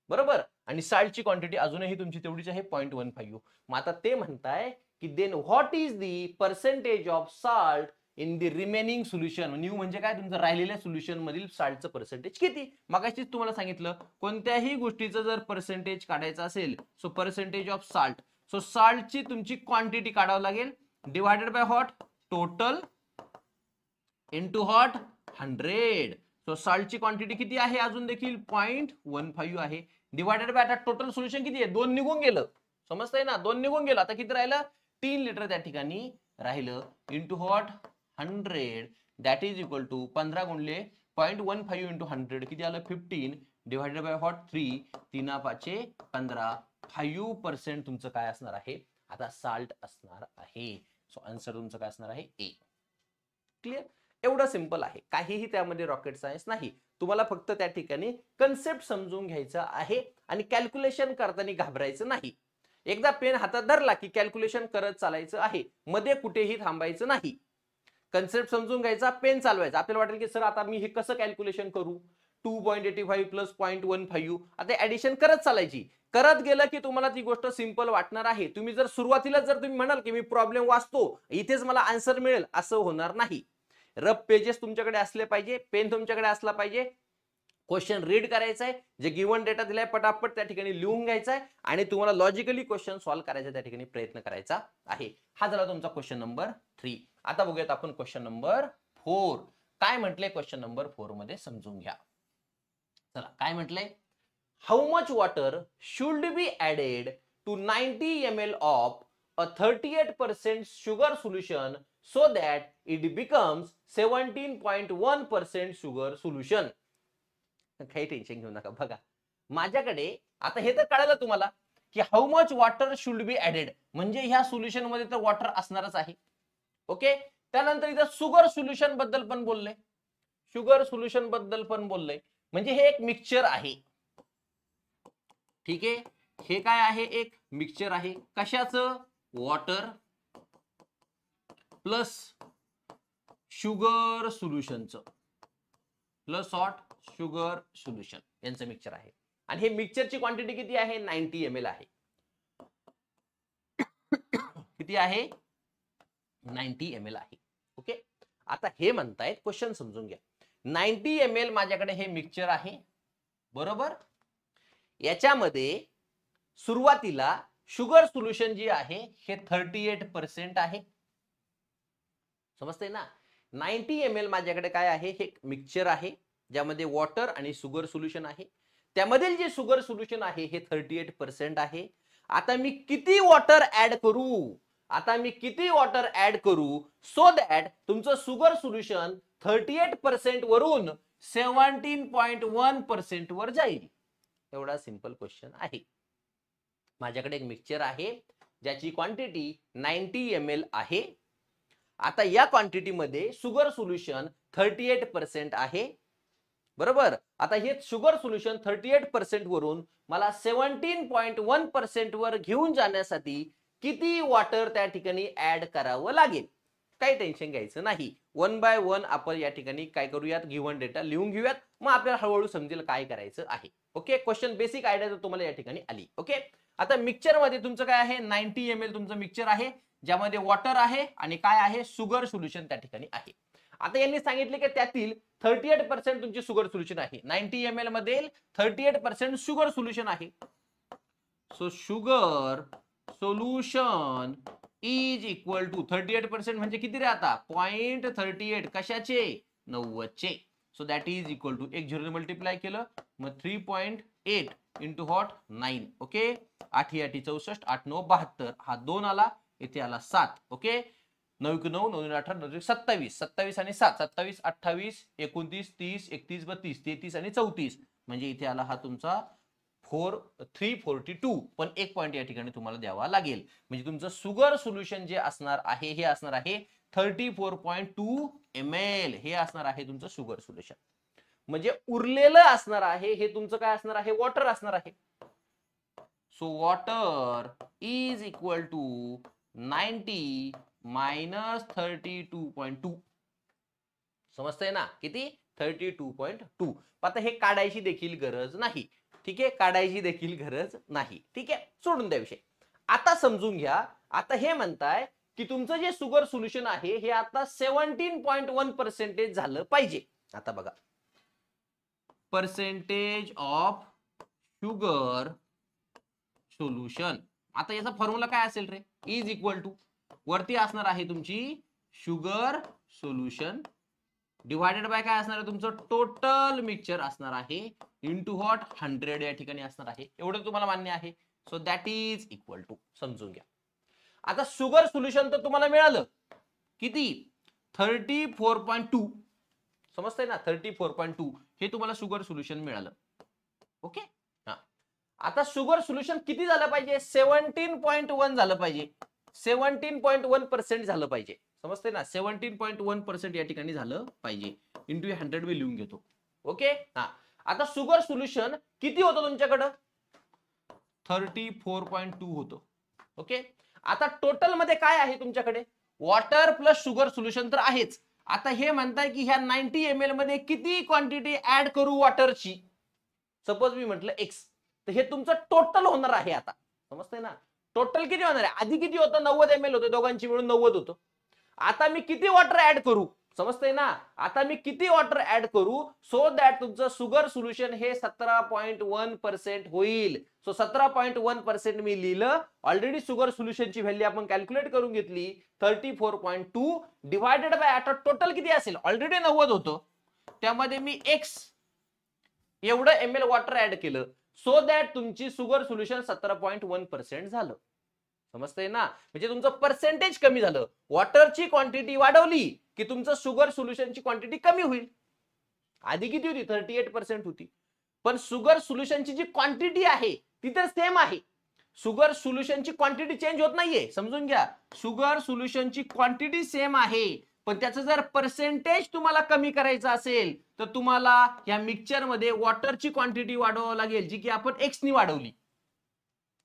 बरोबर, आणि साल्टची क्वांटिटी अजूनही तुमची तेवढीच आहे 0.15. मग आता ते म्हणताय की then what is the percentage of salt in the remaining solution. New म्हणजे काय, तुमचं राहिलेल्या सोल्युशन मधील साल्टचं पर्सेंटेज किती. मगाशीच तुम्हाला सांगितलं कोणत्याही गोष्टीचं जर पर्सेंटेज काढायचं असेल, सो पर्सेंटेज ऑफ साल्ट, सो साल्टची तुमची क्वांटिटी काढावं लागेल divided by what, total into what 100. So साल्टची क्वांटिटी किती आहे, अजून देखील 0.15 आहे, डिवायडेड बाय आता टोटल सोल्युशन किती आहे, 2 निघून गेलं, समजतंय ना, 2 निघून गेलं, आता किती राहिलं 3 लिटर त्या ठिकाणी राहिलं, into what 100, that is equal to 15 गुणले 0.15 इंटू 100 किती आलं 15, डिवायडेड बाय व्हॉट 3, 3 5 15, 5% तुमचं काय असणार आहे आता साल्ट असणार आहे. सो आन्सर तुमचं काय असणार आहे ए. क्लिअर, एवढं सिंपल आहे, काहीही त्यामध्ये रॉकेट सायन्स नाही, तुम्हाला फक्त त्या ठिकाणी कन्सेप्ट समजून घ्यायचा आहे आणि कॅल्क्युलेशन करताना घाबरायचं नाही. एकदा पेन हातात धरला की कॅल्क्युलेशन करत चालायचं आहे, मध्ये कुठेही थांबायचं नाही. कन्सेप्ट समजून घ्यायचा, पेन चालवायचा. आपल्याला वाटेल की सर आता मी हे कसं कॅल्क्युलेशन करू, 2.85 प्लस 0.15, आता ऍडिशन करत चालायची. करत गेलं की तुम्हाला ती गोष्ट सिंपल वाटणार आहे. तुम्ही जर सुरुवातीला जर तुम्ही म्हणाल की मी प्रॉब्लेम वाचतो इथेच मला आन्सर मिळेल, असं होणार नाही. रफ पेजेस तुमच्याकडे असले पाहिजे, पेन तुमच्याकडे असला पाहिजे, क्वेश्चन रीड करायचा आहे, जे गिवन डेटा दिलाय पटापट त्या ठिकाणी लिहून घ्यायचा आहे आणि तुम्हाला लॉजिकली क्वेश्चन सॉल्व्ह करायचा त्या ठिकाणी प्रयत्न करायचा आहे. हा झाला तुमचा क्वेश्चन नंबर 3. आता बघूयात आपण क्वेश्चन नंबर 4. काय म्हटलंय क्वेश्चन नंबर 4 मध्ये समजून घ्या. चला काय म्हटलंय, how much water should be added to 90 ml of a 38% sugar solution so that it becomes 17.1% sugar solution. काही टेन्शन घेऊ नका. बघा माझ्याकडे आता हे तर कळालं तुम्हाला की how much water should be added, म्हणजे ह्या सोल्युशन मध्ये तर वॉटर असणारच आहे. ओके, त्यानंतर इथं शुगर सोल्युशन बद्दल पण बोलले, शुगर सोल्युशन बद्दल पण बोलले, म्हणजे हे एक मिक्सचर आहे. ठीक आहे, हे काय आहे, एक मिक्सचर आहे, कशाचं, वॉटर प्लस शुगर सोल्युशनचं, प्लस हॉट शुगर सोल्युशन यांचं मिक्सचर आहे. आणि हे मिक्सचरची क्वांटिटी किती आहे, 90 ml आहे. किती आहे, 90 ml आहे. ओके, आता हे म्हणतायत, क्वेश्चन समजून घ्या, 90 ml माझ्याकडे हे मिक्सचर आहे, बरोबर, याच्यामध्ये सुरुवातीला शुगर सोल्युशन जी आहे हे 38% आहे, समजतंय ना. 90 ml माझ्याकडे काय आहे, हे मिक्सचर आहे ज्यामध्ये वॉटर आणि शुगर सोल्युशन आहे, त्यामधील जे शुगर सोल्युशन आहे हे 38% आहे. आता मी किती वॉटर ऍड करू, आता मी किती वॉटर ऍड करू सो दॅट तुमचं शुगर सोल्युशन 38% वरून 17.1% वर जाईल. एवढा सिंपल क्वेश्चन आहे. माझ्याकडे एक मिक्सचर आहे ज्याची क्वांटिटी 90 ml आहे. आता या क्वांटिटी मध्ये शुगर सोल्युशन 38% आहे, बरोबर. आता हे शुगर सोल्युशन 38% वरून मला 17.1% वर घेऊन जाण्यासाठी किती वॉटर त्या ठिकाणी ऍड करावं लागेल. काही टेन्शन घ्यायचं नाही, 1 बाय 1 आपण या ठिकाणी काय करूयात, गिव्हन डेटा लिहून घेऊयात, मग आपल्याला हळूहळू समजेल काय करायचं आहे. ओके, क्वेश्चन बेसिक आयडिया तर तुम्हाला या ठिकाणी आली. ओके, आता मिक्सचर मध्ये तुमचं काय आहे, 90 ml तुमचं मिक्सचर आहे ज्यामध्ये वॉटर आहे आणि काय आहे, शुगर सोल्युशन त्या ठिकाणी आहे. आता यांनी सांगितले की त्यातील 38% तुमची शुगर सोल्युशन आहे, 90 ml मध्ये 38% शुगर सोल्युशन आहे. So sugar solution is equal to 38% म्हणजे किती रे आता 0.38 कशाचे, 90 चे. So that is equal to एक 0 मल्टिप्लाय केलं मग 3.8 इंटू हॉट 9. ओके, 8 8 64, 8 9 72, हा 2 आला, इथे आला 7. ओके, 9 9 9 18 9 27, 27 आणि 7 27 28 29 30 31 32 33 आणि 34, म्हणजे इथे आला हा तुमचा 342. पण एक पॉईंट या ठिकाणी तुम्हाला द्यावा लागेल, म्हणजे तुमचं शुगर सोल्युशन जे असणार आहे हे असणार आहे 34.2 ml. हे असणार आहे तुमचं शुगर सोल्युशन. म्हणजे उरलेलं असणार आहे हे तुमचं काय असणार आहे, वॉटर असणार आहे. So water is equal to 90 minus 32.2. समजतंय ना, किती 32.2. आता हे काढायची देखील गरज नाही. ठीक आहे, काढायची देखील गरज नाही. ठीक आहे, सोडून द्या विषय. आता समजून घ्या, आता हे म्हणताय की तुमचं जे शुगर सोल्युशन आहे हे आता 17.1% झालं पाहिजे. आता बघा, पर्सेंटेज ऑफ शुगर सोल्युशन. आता याचा फॉर्म्युला काय असेल रे, इज इक्वल टू वरती असणार आहे तुमची शुगर सोल्युशन डिवायडेड बाय काय असणार आहे तुमचं टोटल मिक्सचर असणार आहे इंटू हॉट 100 या ठिकाणी असणार आहे. एवढं तुम्हाला मान्य आहे. So that is equal to, समजून घ्या. आता शुगर सोल्युशन तर तुम्हाला मिळालं किती, 34.2. समजतंय ना, 34.2 हे तुम्हाला शुगर सोल्युशन मिळालं. ओके, हा. आता शुगर सोल्युशन किती झालं पाहिजे, 17.1 झालं पाहिजे, 17.1% झालं पाहिजे. समजतंय ना, 17.1% या ठिकाणी झालं पाहिजे. इंटू 100 मी लिहून घेतो. ओके, हा. आता शुगर सोल्युशन किती होतं तुमच्याकडं, 34.2 होतं. ओके, आता टोटल मध्ये काय आहे तुमच्याकडे, वॉटर प्लस शुगर सोल्युशन तर आहेच. आता हे म्हणताय की ह्या 90 ml मध्ये किती क्वांटिटी ऍड करू वॉटरची. सपोज मी म्हटलं x, तर हे तुमचं टोटल होणार आहे. आता समजतंय ना, टोटल किती होणार आहे, आधी किती होतं 90 ml होतं, दोघांची मिळून 90 होतं. आता मी किती वॉटर ऍड करू, समजतंय ना, आता मी किती वॉटर ऍड करू सो दॅट तुमचं शुगर सोल्युशन हे 17.1% होईल. सो 17.1% मी लिहिलं. ऑलरेडी शुगर सोल्युशनची व्हॅल्यू आपण कॅल्क्युलेट करून घेतली, 34.2 डिवायडेड बाय, आता टोटल किती असेल, ऑलरेडी 90 होतं, त्यामध्ये मी x एवढं ml वॉटर ऍड केलं, सो दॅट तुमची शुगर सोल्युशन 17.1% झालं. समजतंय ना, म्हणजे तुमचं पर्सेंटेज कमी झालं. वॉटरची क्वांटिटी वाढवली की तुमचं शुगर सोल्युशनची क्वांटिटी कमी होईल. आधी किती होती, 38% होती, पण शुगर सोल्युशनची जी क्वांटिटी आहे ती तर सेम आहे. शुगर सोल्युशनची क्वांटिटी चेंज होत नाहीये, समजून घ्या. शुगर सोल्युशनची क्वांटिटी सेम आहे, पण त्याचं जर पर्सेंटेज तुम्हाला कमी करायचं असेल तर तुम्हाला या मिक्सचर मध्ये वॉटरची क्वांटिटी वाढवावी लागेल, जी की आपण x नी वाढवली.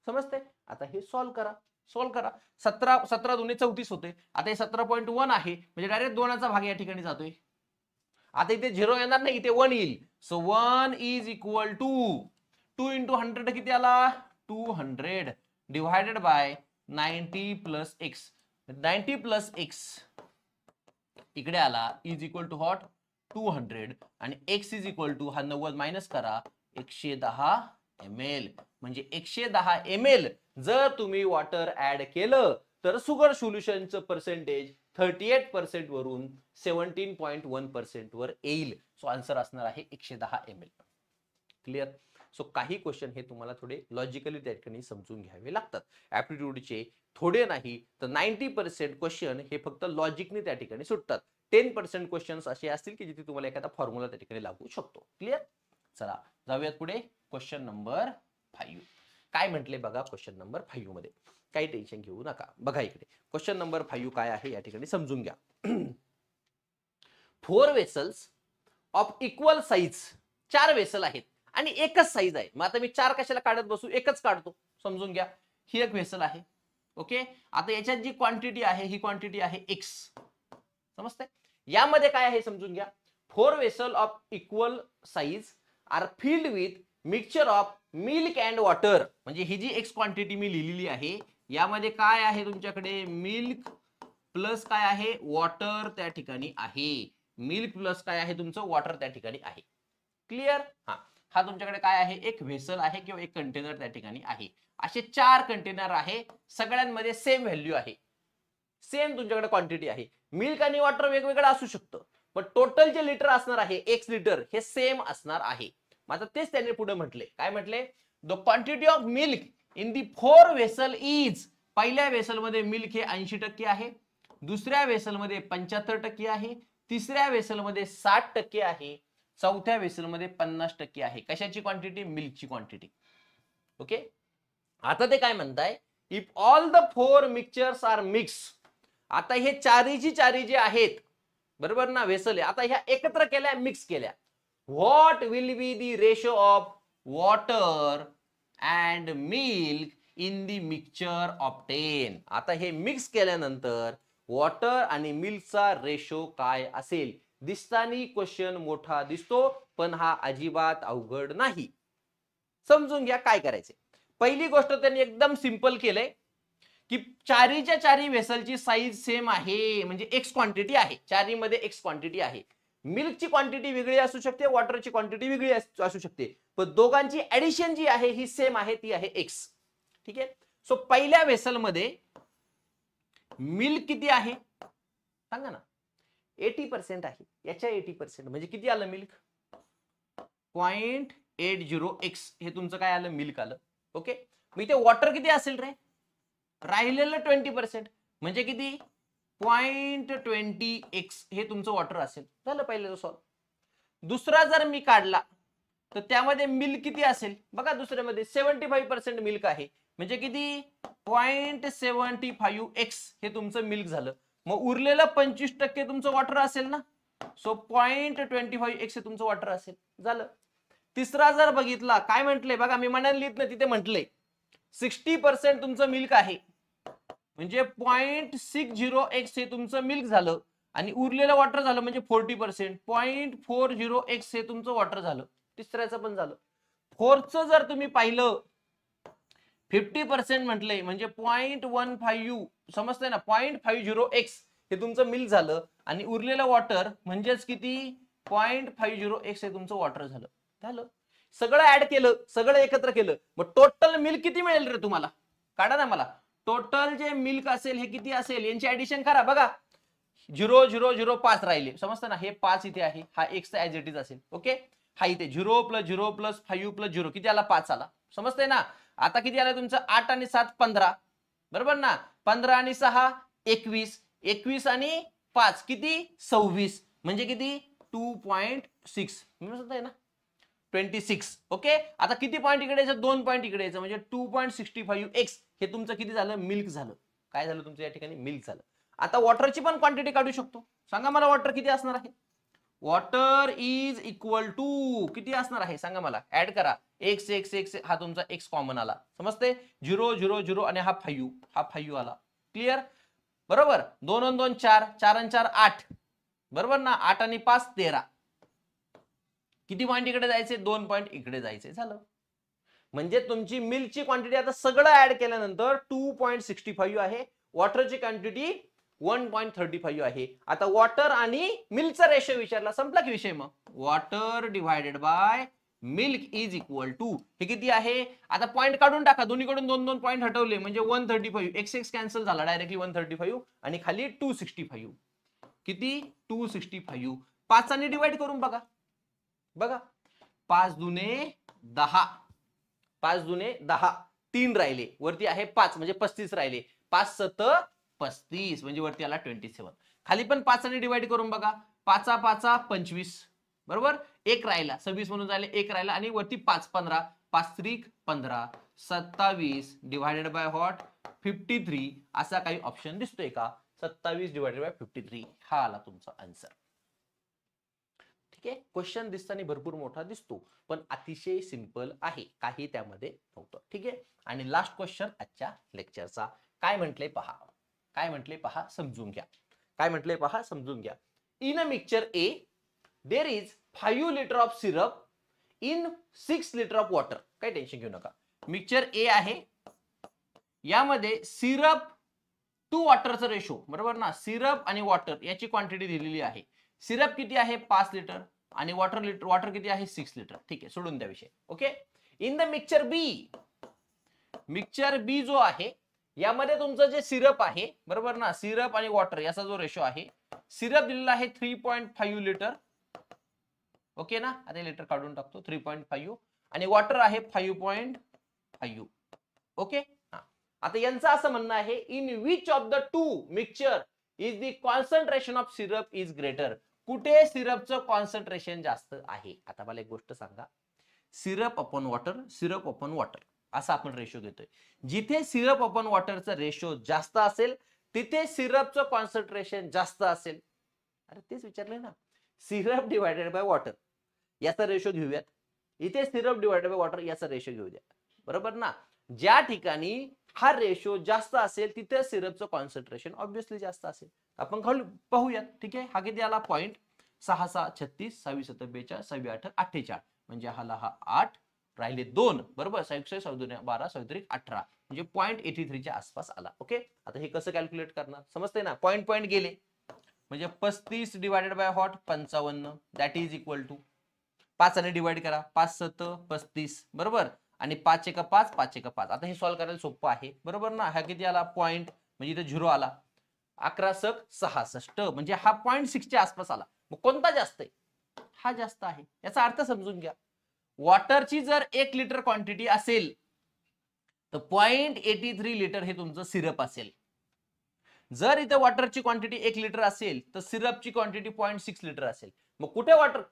समजते. आता हे सॉल्व्ह करा, सॉल्व्ह करा. 17 2 34 होते. आता हे 17.1 आहे, म्हणजे डायरेक्ट 2चा भाग या ठिकाणी जातोय. आता इथे 0 येणार नाही, इथे 1 येईल. So 1 is equal to 2 into 100 किती आला, 200 divided by 90 plus x. 90 plus x इकडे आला इज इक्वल टू हॉट 200 आणि x इज इक्वल टू हा 90 मायनस करा 110 ml. म्हणजे 110 ml जर तुम्ही वॉटर ऍड केलं तर शुगर सोल्युशनचं पर्सेंटेज 38% वरून 17.1% वर येईल. सो आन्सर असणार आहे 110 ml. क्लिअर. सो काही क्वेश्चन हे तुम्हाला थोडे लॉजिकली त्या ठिकाणी समजून घ्यावे लागतात. ऍप्टिट्यूडचे थोडे नाही तर 90% क्वेश्चन हे फक्त लॉजिकने त्या ठिकाणी सुटतात. 10% क्वेश्चन्स असे असतील की जिथे तुम्हाला एखादा फॉर्म्युला त्या ठिकाणी लागू शकतो. क्लिअर. चला जाऊयात पुढे. क्वेश्चन नंबर 5 काय म्हटले बघा. क्वेश्चन नंबर 5 मध्ये काही टेन्शन घेऊ नका. बघा इकडे क्वेश्चन नंबर 5 काय आहे या ठिकाणी समजून घ्या. 4 vessels of equal size, 4 vessel आहेत आणि एकच साइज आहे. मग आता मी 4 कशाला काढत बसू, एकच काढतो. समजून घ्या. ही एक वेसल आहे. ओके. आता याच्यात जी क्वांटिटी आहे ही क्वांटिटी आहे x. समजतंय. यामध्ये काय आहे समजून घ्या. 4 vessel of equal size are filled with mixture of milk and water. म्हणजे ही जी x क्वांटिटी मी लिहिलेली आहे यामध्ये काय आहे तुमच्याकडे, मिल्क प्लस काय आहे, वॉटर त्या ठिकाणी आहे. मिल्क प्लस काय आहे तुमचं, वॉटर त्या ठिकाणी आहे. क्लिअर. हा तुमच्याकडे काय आहे, एक व्हेसल आहे किंवा एक कंटेनर त्या ठिकाणी आहे. असे 4 कंटेनर आहे, सगळ्यांमध्ये सेम व्हॅल्यू आहे, सेम तुमच्याकडे क्वांटिटी आहे. मिल्क आणि वॉटर वेगवेगळं असू शकतं, पण टोटल जे लिटर असणार आहे x लिटर हे सेम असणार आहे. आता तेच त्यांनी पुढे म्हटले, काय म्हटले, the quantity of milk in the 4 vessel is, पहिल्या वेसल मध्ये मिल्क हे 80% आहे, दुसऱ्या वेसल मध्ये 75% आहे, तिसऱ्या वेसल मध्ये 60% आहे, चौथ्या वेसल मध्ये 50% आहे. कशाची क्वांटिटी? मिल्कची क्वांटिटी. ओके, आता ते काय म्हणताय, if all the 4 mixtures are mix, आता हे चारीची चारी जे आहेत बरोबर ना वेसल, आता ह्या एकत्र केल्या मिक्स केल्या, what will be the ratio of water and milk in the mixture obtain. आता हे मिक्स केल्यानंतर वॉटर आणि मिल्कचा रेशो काय असेल? दिसतानी क्वेश्चन मोठा दिसतो, पण हा अजिबात अवघड नाही. समजून घ्या काय करायचे. पहिली गोष्ट त्यांनी एकदम सिंपल केलंय की चारीच्या चारी वेसलची साईज सेम आहे, म्हणजे एक्स क्वांटिटी आहे, चारीमध्ये एक्स क्वांटिटी आहे. मिल्कची क्वांटिटी वेगळी असू शकते, वॉटरची क्वांटिटी वेगळी असू शकते, पण दोघांची ऍडिशन जी आहे ही सेम आहे, ती आहे एक्स. ठीक आहे. सो पहिल्या वेसलमध्ये मिल्क किती आहे सांगा ना? 80% आहे. याच्या 80% म्हणजे किती आलं मिल्क? 0.80x हे तुमचं काय आलं? मिल्क आलं. ओके, मग इथे वॉटर किती असेल रे? राहिलेलं 20% म्हणजे किती? 0.20x हे तुमचं वॉटर असेल. झालं पहिलं सॉल्व. दुसरा जर मी काढला तर त्यामध्ये मिल्क किती असेल बघा? दुसऱ्यामध्ये 75% मिल्क आहे, म्हणजे किती? 0.75x हे तुमचं मिल्क झालं. मग उरलेलं 25% तुमचं वॉटर असेल ना, सो 0.25x हे तुमचं वॉटर असेल. झालं. तिसरा जर बघितला काय म्हटलंय बघा, मी म्हणाल लिहित ना, तिथे म्हटलंय 60% तुमचं मिल्क आहे, म्हणजे 0.60x हे तुमचं मिल्क झालं, आणि उरलेलं वॉटर झालं म्हणजे 40%, 0.40x हे तुमचं वॉटर झालं. तिसऱ्याचं पण झालं. फोर्थचं जर तुम्ही पाहिलं 50% म्हटलंय, म्हणजे 0.15 समजतंय ना, 0.50x हे तुमचं मिल्क झालं, आणि उरलेलं वॉटर म्हणजेच किती? 0.50x हे तुमचं वॉटर झालं. झालं. सगळं ऍड केलं, सगळं एकत्र केलं, मग टोटल मिल्क किती मिळेल रे तुम्हाला? काढा ना मला. टोटल जे मिल्क असेल हे किती असेल? यांची ऍडिशन करा. बघा 0.005 राहिले, समजतं ना? हे 5 इथे आहे, हा x चा ऍज इट इज असेल. ओके, हा इथे 0 + 0 + 5 + 0 किती आला? 5 आला. समजतंय ना? आता किती आलं तुमचं? 8 आणि 7 15, बरोबर ना? 15 आणि 6 21, 21 आणि 5 किती? 26, म्हणजे किती? 2.6 समजतंय ना? 26. ओके, आता किती पॉईंट इकडे यायचं? 2 पॉईंट इकडे यायचं, म्हणजे 2.65x हे तुमचं किती झालं? मिल्क झालं. काय झालं तुमचं या ठिकाणी? मिल्क झालं. आता वॉटरची पण क्वांटिटी काढू शकतो. सांगा मला वॉटर किती असणार आहे? वॉटर इज इक्वल टू किती असणार आहे सांगा मला? ऍड करा. x हा तुमचा x कॉमन आला, समजते? 0 0 0 आणि हा 5, हा 5 आला. क्लिअर? बरोबर. 2 आणि 2 4, 4 आणि 4 8, बरोबर ना? 8 आणि 5 13. किती पॉईंट इकडे जायचे? 2 पॉईंट इकडे जायचे. झालं. म्हणजे तुमची मिल्कची क्वांटिटी आता सगळं ऍड केल्यानंतर 2.65 आहे, वॉटरची क्वांटिटी 1.35 आहे. आता वॉटर आणि मिल्कचा रेशो विचारला, संपला की विषय. मग water divided by milk is equal to हे किती आहे? आता पॉईंट काढून टाका, दोन्हीकडून 2 2 पॉईंट हटवले म्हणजे 135, x कॅन्सल झाला, डायरेक्टली 135 आणि खाली 265. किती? 265. 5 आणि डिवाइड करून बघा. बघा 5 दुने 10, 5 दुने 10, 3 राहिले, वरती आहे 5 म्हणजे 35 राहिले. 5 7 35 म्हणजे वरती आला 27. खाली पण 5 आणि डिवाइड करून बघा. 5 5 25, बरोबर? 1 राहिला, 26 म्हणून झाले 1 राहिला, आणि वरती 5 15, 5 3 15, 27 डिवायडेड बाय व्हॉट? 53. असा काही ऑप्शन दिसतोय का? 27 डिवायडेड बाय 53 हा आला तुमचा आन्सर. ठीक आहे. क्वेश्चन दिसताना भरपूर मोठा दिसतो, पण अतिशय सिंपल आहे, काही त्यामध्ये नव्हतं. ठीक आहे. आणि लास्ट क्वेश्चन आजच्या लेक्चरचा काय म्हटले पहा. काय म्हटले पहा, समजून घ्या. काय म्हटले पहा, समजून घ्या. In a mixture A there is 5 litre of syrup in 6 litre of water. काही टेन्शन घेऊ नका. मिक्सचर ए आहे, यामध्ये सिरप टू वॉटरचा रेशो, बरोबर ना? सिरप आणि वॉटर याची क्वांटिटी दिलेली आहे. सिरप किती आहे? 5 लिटर, आणि वॉटर किती आहे? 6 लिटर. ठीक आहे, सोडून द्या विषय. Okay. In the mixture B, mixture B जो आहे यामध्ये तुमचं जे सिरप आहे, बरोबर ना? सिरप आणि वॉटर याचा जो रेशो आहे, सिरप दिलेला आहे 3.5 लिटर. ओके ना? आता लिटर काढून टाकतो. 3.5 आणि वॉटर आहे 5.5 0.5. ओके. आता यांचं असं म्हणणं आहे, in which of the two mixture is the concentration of syrup is greater. कुठे सिरपचं कॉन्सन्ट्रेशन जास्त आहे. आता मला एक गोष्ट सांगा, सिरप अपॉन वॉटर असा आपण रेशो घेतोय. जिथे सिरप अपॉन वॉटरचा रेशो जास्त असेल तिथे सिरपचं कॉन्सन्ट्रेशन जास्त असेल. अरे तेच विचारलंय ना, सिरप डिवायडेड बाय वॉटर याचा रेशो घेऊयात, इथे सिरप डिवायडेड बाय वॉटर याचा रेशो घेऊ द्या. बरोबर ना. ज्या ठिकाणी हा रेशो जास्त असेल तिथे सिरपचं कॉन्सन्ट्रेशन ऑब्विसली जास्त असेल. आपण खाली पाहूयात. ठीक आहे. हा किती आला 0.6636 26 42 26 48 म्हणजे हा 8 राहिले 2. बरोबर. 6 12 18 म्हणजे 0.83 च्या आसपास आला. ओके. आता हे कसं कॅल्क्युलेट करणार समजतंय ना. पॉइंट गेले म्हणजे 35 divided by what 55 that is equal to 5 ने डिवाइड करा. 5 7 35 बरोबर. आणि 5 1 5 5 1 5. आता हे सॉल्व्ह करायला सोपं आहे. बरोबर ना. हा किती आला पॉइंट म्हणजे इथे 0 आला. 11 सक 66 म्हणजे हा 0.6 च्या आसपास आला. मग कोणता जास्त आहे? हा जास्त आहे. याचा अर्थ समजून घ्या. वॉटरची जर 1 लिटर क्वांटिटी असेल तर 0.83 लिटर हे तुमचं सिरप असेल. जर इथे वॉटरची क्वांटिटी 1 लिटर असेल तर सिरपची क्वांटिटी 0.6 लिटर असेल. मग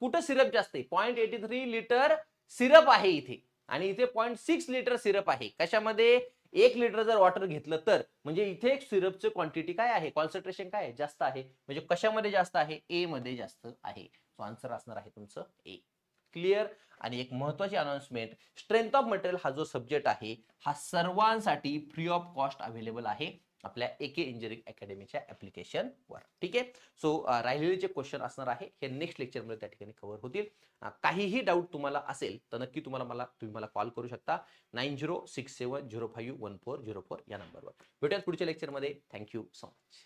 कुठे सिरप जास्त आहे? 0.83 लिटर सिरप आहे इथे आणि इथे 0.6 लिटर सिरप आहे. कशामध्ये? 1 लिटर जर वॉटर घेतलं तर म्हणजे इथे सिरपची क्वांटिटी काय आहे? कॉन्सन्ट्रेशन काय आहे? जास्त आहे. म्हणजे कशामध्ये जास्त आहे? ए मध्ये जास्त आहे. सो आन्सर असणार आहे तुमचं ए. क्लिअर. आणि एक महत्वाची अनाउन्समेंट, स्ट्रेंथ ऑफ मटेरियल हा जो सब्जेक्ट आहे हा सर्वांसाठी फ्री ऑफ कॉस्ट अवेलेबल आहे आपल्या एके इंजिनिअरिंग अकॅडमीच्या ऍप्लिकेशनवर. ठीक आहे. सो राहिलेले जे क्वेश्चन असणार आहे हे नेक्स्ट लेक्चरमध्ये त्या ठिकाणी कव्हर होतील. काहीही डाऊट तुम्हाला असेल तर नक्की तुम्ही मला कॉल करू शकता 9067051404 या नंबरवर. भेटूयात पुढच्या लेक्चरमध्ये. Thank you so much.